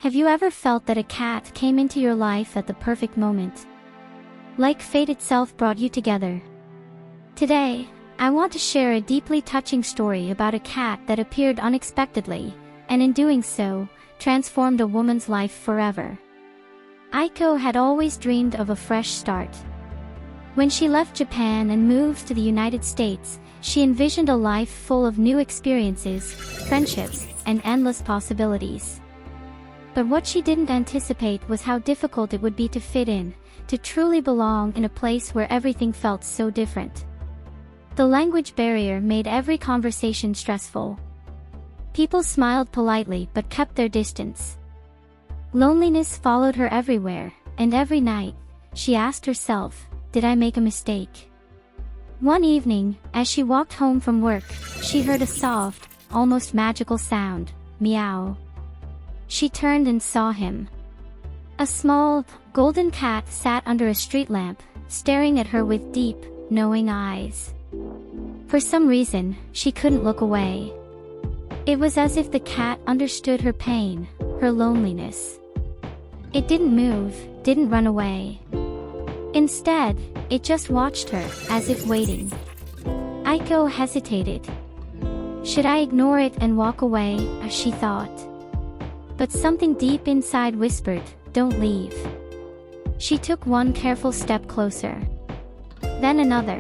Have you ever felt that a cat came into your life at the perfect moment? Like fate itself brought you together. Today, I want to share a deeply touching story about a cat that appeared unexpectedly, and in doing so, transformed a woman's life forever. Aiko had always dreamed of a fresh start. When she left Japan and moved to the United States, she envisioned a life full of new experiences, friendships, and endless possibilities. But what she didn't anticipate was how difficult it would be to fit in, to truly belong in a place where everything felt so different. The language barrier made every conversation stressful. People smiled politely but kept their distance. Loneliness followed her everywhere, and every night, she asked herself, "Did I make a mistake?" One evening, as she walked home from work, she heard a soft, almost magical sound, meow. She turned and saw him. A small, golden cat sat under a street lamp, staring at her with deep, knowing eyes. For some reason, she couldn't look away. It was as if the cat understood her pain, her loneliness. It didn't move, didn't run away. Instead, it just watched her, as if waiting. Aiko hesitated. Should I ignore it and walk away, as she thought? But something deep inside whispered, "Don't leave." She took one careful step closer. Then another.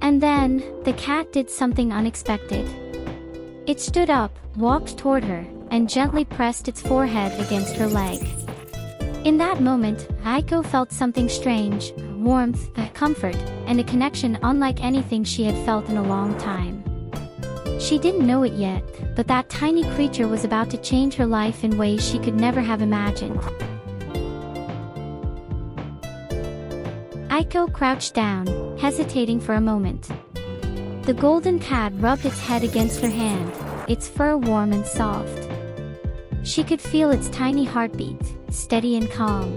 And then, the cat did something unexpected. It stood up, walked toward her, and gently pressed its forehead against her leg. In that moment, Aiko felt something strange, warmth, comfort, and a connection unlike anything she had felt in a long time. She didn't know it yet, but that tiny creature was about to change her life in ways she could never have imagined. Aiko crouched down, hesitating for a moment. The golden cat rubbed its head against her hand, its fur warm and soft. She could feel its tiny heartbeat, steady and calm.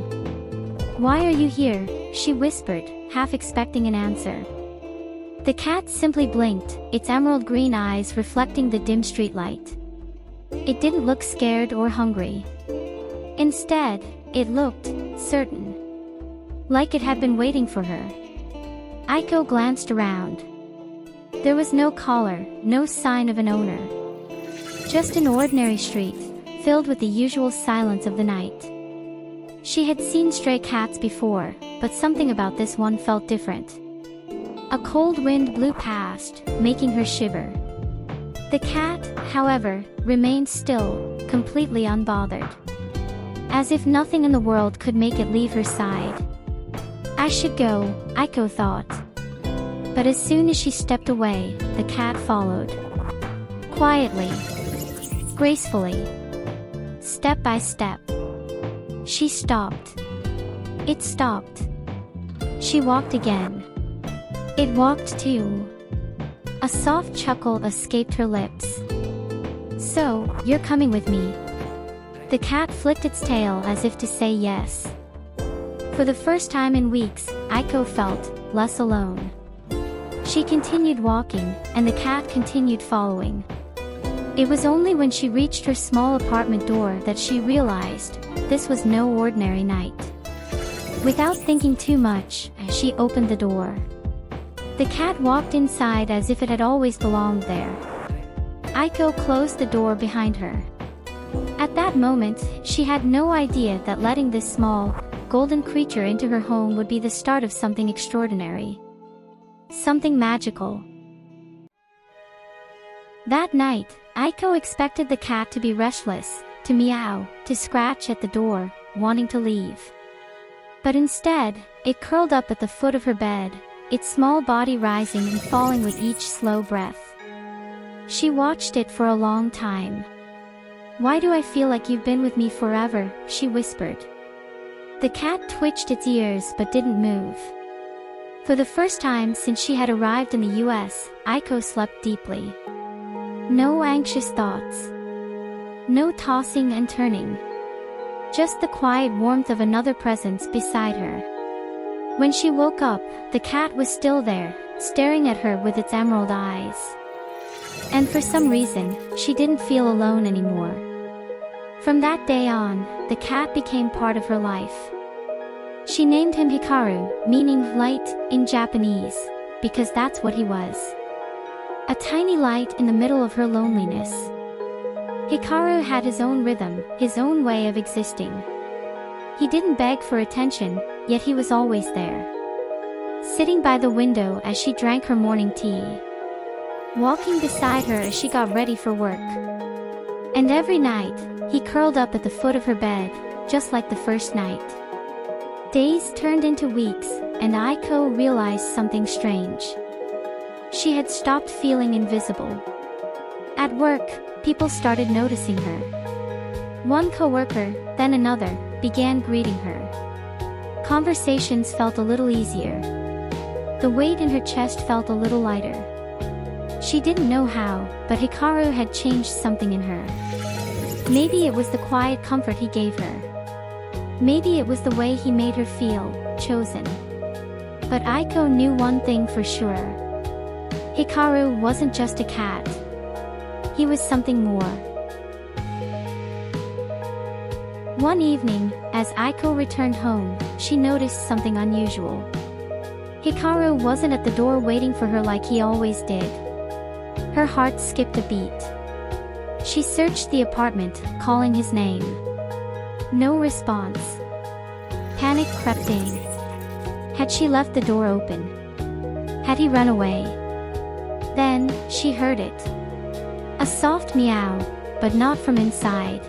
"Why are you here?" she whispered, half expecting an answer. The cat simply blinked, its emerald green eyes reflecting the dim streetlight. It didn't look scared or hungry. Instead, it looked certain. Like it had been waiting for her. Aiko glanced around. There was no collar, no sign of an owner. Just an ordinary street, filled with the usual silence of the night. She had seen stray cats before, but something about this one felt different. A cold wind blew past, making her shiver. The cat, however, remained still, completely unbothered. As if nothing in the world could make it leave her side. "I should go," Aiko thought. But as soon as she stepped away, the cat followed. Quietly. Gracefully. Step by step. She stopped. It stopped. She walked again. It walked too. A soft chuckle escaped her lips. "So, you're coming with me?" The cat flicked its tail as if to say yes. For the first time in weeks, Aiko felt less alone. She continued walking, and the cat continued following. It was only when she reached her small apartment door that she realized this was no ordinary night. Without thinking too much, she opened the door. The cat walked inside as if it had always belonged there. Aiko closed the door behind her. At that moment, she had no idea that letting this small, golden creature into her home would be the start of something extraordinary. Something magical. That night, Aiko expected the cat to be restless, to meow, to scratch at the door, wanting to leave. But instead, it curled up at the foot of her bed, its small body rising and falling with each slow breath. She watched it for a long time. "Why do I feel like you've been with me forever?" she whispered. The cat twitched its ears but didn't move. For the first time since she had arrived in the US, Aiko slept deeply. No anxious thoughts. No tossing and turning. Just the quiet warmth of another presence beside her. When she woke up, the cat was still there, staring at her with its emerald eyes. And for some reason, she didn't feel alone anymore. From that day on, the cat became part of her life. She named him Hikaru, meaning light in Japanese, because that's what he was. A tiny light in the middle of her loneliness. Hikaru had his own rhythm, his own way of existing. He didn't beg for attention, yet he was always there. Sitting by the window as she drank her morning tea. Walking beside her as she got ready for work. And every night, he curled up at the foot of her bed, just like the first night. Days turned into weeks, and Aiko realized something strange. She had stopped feeling invisible. At work, people started noticing her. One coworker, then another, began greeting her. Conversations felt a little easier. The weight in her chest felt a little lighter. She didn't know how, but Hikaru had changed something in her. Maybe it was the quiet comfort he gave her. Maybe it was the way he made her feel chosen. But Aiko knew one thing for sure. Hikaru wasn't just a cat. He was something more. One evening, as Aiko returned home, she noticed something unusual. Hikaru wasn't at the door waiting for her like he always did. Her heart skipped a beat. She searched the apartment, calling his name. No response. Panic crept in. Had she left the door open? Had he run away? Then, she heard it. A soft meow, but not from inside.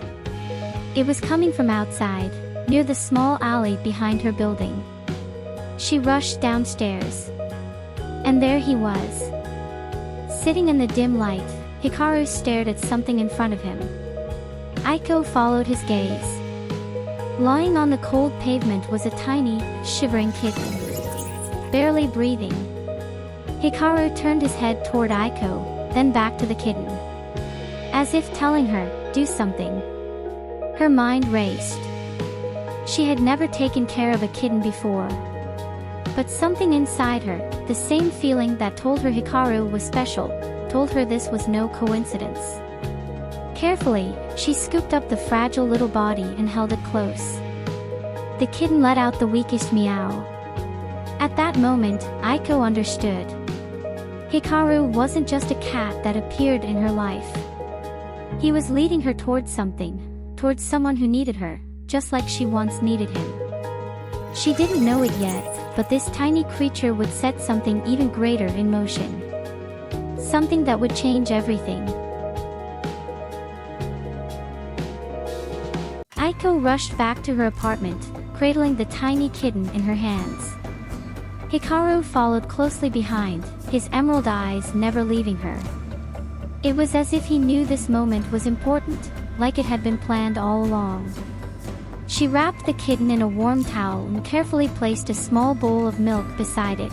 It was coming from outside, near the small alley behind her building. She rushed downstairs. And there he was. Sitting in the dim light, Hikaru stared at something in front of him. Aiko followed his gaze. Lying on the cold pavement was a tiny, shivering kitten. Barely breathing. Hikaru turned his head toward Aiko, then back to the kitten. As if telling her, do something. Her mind raced. She had never taken care of a kitten before. But something inside her, the same feeling that told her Hikaru was special, told her this was no coincidence. Carefully, she scooped up the fragile little body and held it close. The kitten let out the weakest meow. At that moment, Aiko understood. Hikaru wasn't just a cat that appeared in her life. He was leading her towards something, towards someone who needed her, just like she once needed him. She didn't know it yet, but this tiny creature would set something even greater in motion. Something that would change everything. Aiko rushed back to her apartment, cradling the tiny kitten in her hands. Hikaru followed closely behind, his emerald eyes never leaving her. It was as if he knew this moment was important, like it had been planned all along. She wrapped the kitten in a warm towel and carefully placed a small bowl of milk beside it.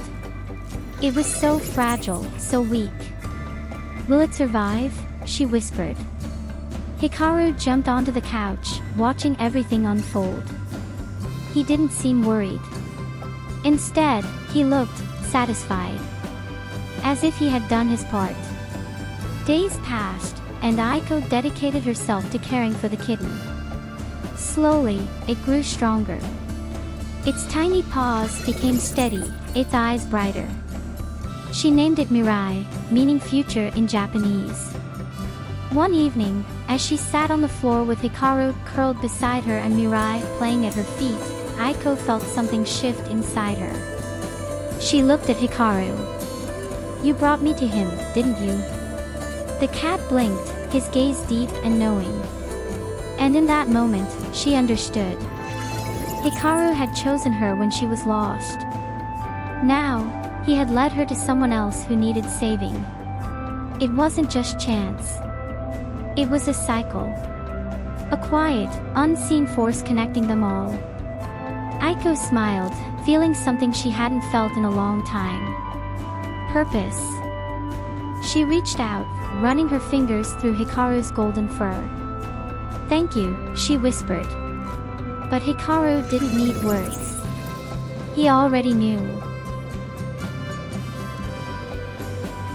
It was so fragile, so weak. "Will it survive?" she whispered. Hikaru jumped onto the couch, watching everything unfold. He didn't seem worried. Instead, he looked satisfied. As if he had done his part. Days passed, and Aiko dedicated herself to caring for the kitten. Slowly, it grew stronger. Its tiny paws became steady, its eyes brighter. She named it Mirai, meaning future in Japanese. One evening, as she sat on the floor with Hikaru curled beside her and Mirai playing at her feet, Aiko felt something shift inside her. She looked at Hikaru. "You brought me to him, didn't you?" The cat blinked, his gaze deep and knowing. And in that moment, she understood. Hikaru had chosen her when she was lost. Now, he had led her to someone else who needed saving. It wasn't just chance. It was a cycle. A quiet, unseen force connecting them all. Aiko smiled, feeling something she hadn't felt in a long time. Purpose. She reached out, running her fingers through Hikaru's golden fur. "Thank you," she whispered. But Hikaru didn't need words. He already knew.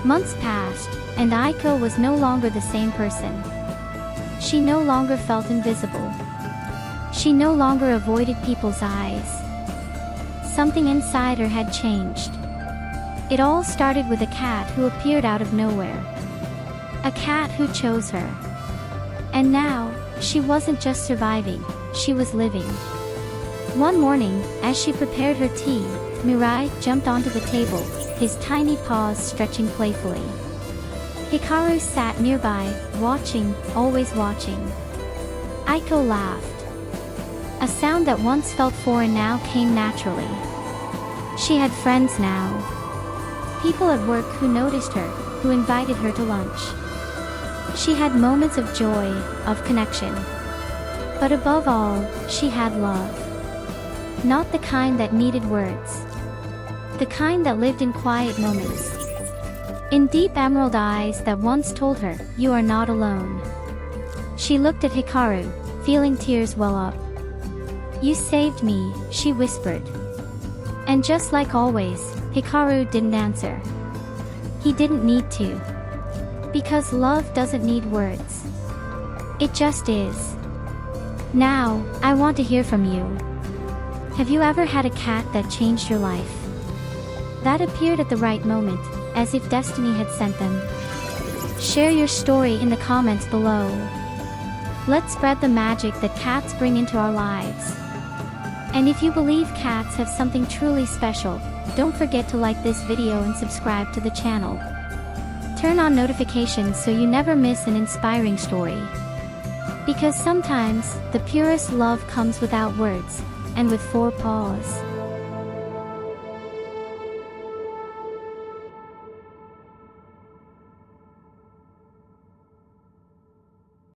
Months passed, and Aiko was no longer the same person. She no longer felt invisible. She no longer avoided people's eyes. Something inside her had changed. It all started with a cat who appeared out of nowhere. A cat who chose her. And now, she wasn't just surviving, she was living. One morning, as she prepared her tea, Mirai jumped onto the table, his tiny paws stretching playfully. Hikaru sat nearby, watching, always watching. Aiko laughed. A sound that once felt foreign now came naturally. She had friends now. People at work who noticed her, who invited her to lunch. She had moments of joy, of connection. But above all, she had love. Not the kind that needed words. The kind that lived in quiet moments. In deep emerald eyes that once told her, "You are not alone." She looked at Hikaru, feeling tears well up. "You saved me," she whispered. And just like always, Hikaru didn't answer. He didn't need to. Because love doesn't need words. It just is. Now, I want to hear from you. Have you ever had a cat that changed your life? That appeared at the right moment, as if destiny had sent them. Share your story in the comments below. Let's spread the magic that cats bring into our lives. And if you believe cats have something truly special, don't forget to like this video and subscribe to the channel. Turn on notifications so you never miss an inspiring story. Because sometimes, the purest love comes without words, and with 4 paws.